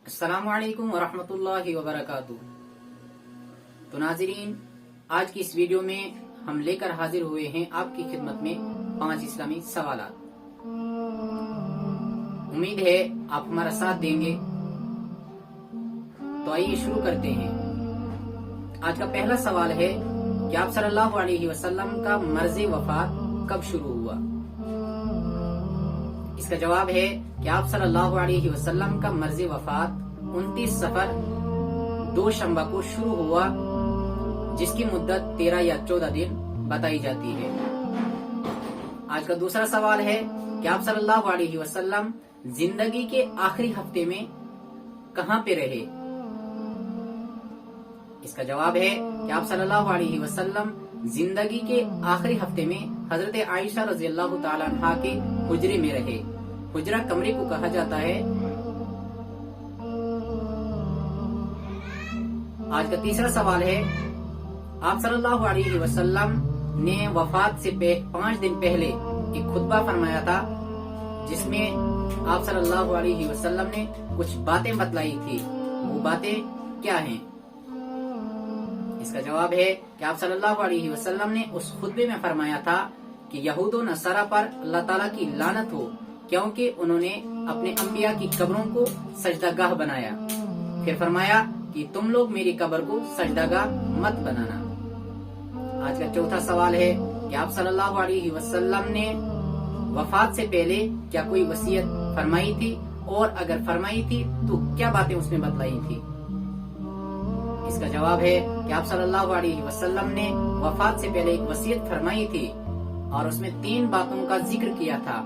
السلام علیکم ورحمۃ اللہ وبرکاتہ۔ تو ناظرین، آج کی اس ویڈیو میں ہم لے کر حاضر ہوئے ہیں آپ کی خدمت میں 5 اسلامی سوالات۔ امید ہے آپ ہمارا ساتھ دیں گے۔ تو آئیے شروع کرتے ہیں۔ آج کا پہلا سوال ہے کہ آپ صلی اللہ علیہ وسلم کا مرض وفات کب شروع ہوا؟ اس کا جواب ہے کہ آپ صلی اللہ علیہ وسلم کا مرض وفات 29 صفر 2 شنبہ کو شروع ہوا، جس کی مدت 13 یا 14 دن بتائی جاتی ہے۔ آج کا دوسرا سوال ہے کہ آپ صلی اللہ علیہ وسلم زندگی کے آخری ہفتے میں کہاں پہ رہے؟ اس کا جواب ہے کہ آپ صلی اللہ علیہ وسلم زندگی کے آخری ہفتے میں حضرت عائشہ رضی اللہ تعالی عنہا کے حجرے میں رہے۔ حجرہ کمرے کو کہا جاتا ہے۔ آج کا تیسرا سوال ہے، آپ صلی اللہ علیہ وسلم نے وفات سے 5 دن پہلے ایک خطبہ فرمایا تھا، جس میں آپ صلی اللہ علیہ وسلم نے کچھ باتیں بتلائی تھی۔ وہ باتیں کیا ہیں؟ اس کا جواب ہے کہ آپ صلی اللہ علیہ وسلم نے اس خطبے میں فرمایا تھا کہ یہود و نصارہ پر اللہ تعالیٰ کی لعنت ہو، کیونکہ انہوں نے اپنے انبیاء کی قبروں کو سجدہ گاہ بنایا۔ پھر فرمایا کہ تم لوگ میری قبر کو سجدہ گاہ مت بنانا۔ آج کا چوتھا سوال ہے کہ آپ صلی اللہ علیہ وسلم نے وفات سے پہلے کیا کوئی وصیت فرمائی تھی، اور اگر فرمائی تھی تو کیا باتیں اس میں بتلائی تھی؟ اس کا جواب ہے کہ آپ صلی اللہ علیہ وسلم نے وفات سے پہلے ایک وصیت فرمائی تھی، اور اس میں 3 باتوں کا ذکر کیا تھا۔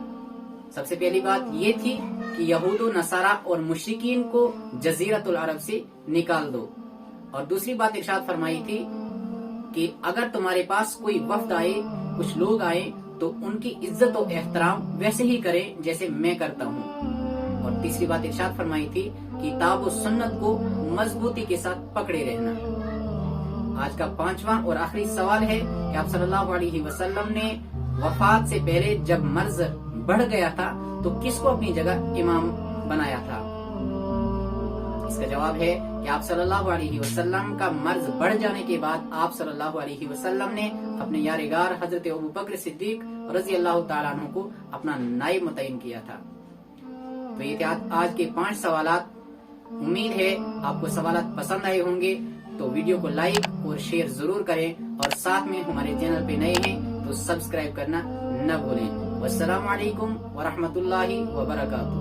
سب سے پہلی بات یہ تھی کہ یہود و نصارہ اور مشرکین کو جزیرۃ العرب سے نکال دو، اور دوسری بات ارشاد فرمائی تھی کہ اگر تمہارے پاس کوئی وفد آئے، کچھ لوگ آئے، تو ان کی عزت و احترام ویسے ہی کرے جیسے میں کرتا ہوں، اور تیسری بات ارشاد فرمائی تھی کہ کتاب و سنت کو مضبوطی کے ساتھ پکڑے رہنا۔ آج کا 5واں اور آخری سوال ہے کہ آپ صلی اللہ علیہ وسلم نے وفات سے پہلے جب مرض بڑھ گیا تھا تو کس کو اپنی جگہ امام بنایا تھا؟ اس کا جواب ہے کہ آپ صلی اللہ علیہ وسلم کا مرض بڑھ جانے کے بعد آپ صلی اللہ علیہ وسلم نے اپنے یارغار حضرت ابوبکر صدیق رضی اللہ تعالیٰ عنہ کو اپنا نائب متعین کیا تھا۔ تو یہ تھے آج کے 5 سوالات۔ امید ہے آپ کو سوالات پسند آئے ہوں گے، تو ویڈیو کو لائک اور شیئر ضرور کریں، اور ساتھ میں ہمارے چینل پہ نئے ہیں تو سبسکرائب کرنا نہ بھولیں۔ والسلام علیکم ورحمۃ اللہ وبرکاتہ۔